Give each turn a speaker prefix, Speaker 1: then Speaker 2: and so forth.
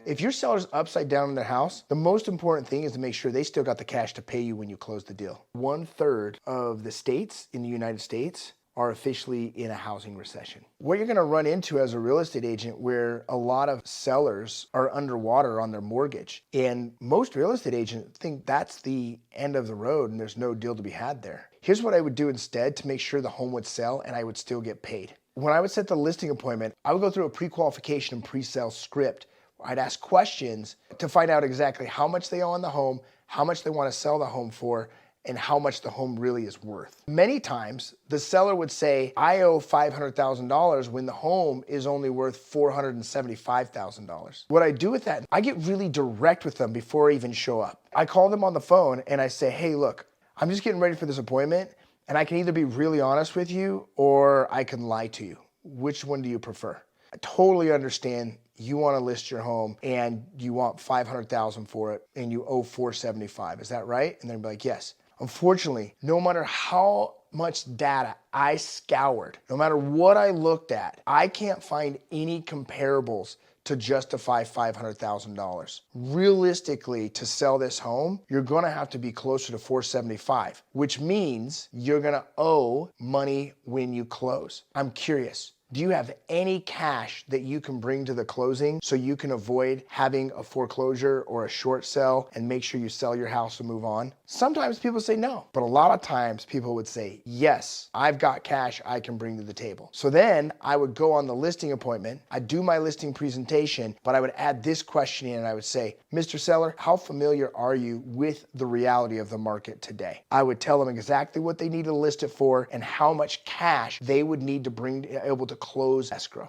Speaker 1: If your seller's upside down in their house, the most important thing is to make sure they still got the cash to pay you when you close the deal. 1/3 of the states in the United States are officially in a housing recession. What you're gonna run into as a real estate agent where a lot of sellers are underwater on their mortgage. And most real estate agents think that's the end of the road and there's no deal to be had there. Here's what I would do instead to make sure the home would sell and I would still get paid. When I would set the listing appointment, I would go through a pre-qualification and pre-sale script. I'd ask questions to find out exactly how much they owe on the home, how much they want to sell the home for, and how much the home really is worth. Many times, the seller would say, I owe $500,000 when the home is only worth $475,000. What I do with that, I get really direct with them before I even show up. I call them on the phone and I say, hey, look, I'm just getting ready for this appointment and I can either be really honest with you or I can lie to you. Which one do you prefer? I totally understand you want to list your home and you want $500,000 for it and you owe $475,000. Is that right? And they'll be like, yes. Unfortunately, no matter how much data I scoured, no matter what I looked at, I can't find any comparables to justify $500,000. Realistically, to sell this home, you're gonna have to be closer to $475,000, which means you're gonna owe money when you close. I'm curious. Do you have any cash that you can bring to the closing so you can avoid having a foreclosure or a short sale and make sure you sell your house and move on? Sometimes people say no, but a lot of times people would say, yes, I've got cash I can bring to the table. So then I would go on the listing appointment, I'd do my listing presentation, but I would add this question in and I would say, Mr. Seller, how familiar are you with the reality of the market today? I would tell them exactly what they need to list it for and how much cash they would need to bring able to close escrow.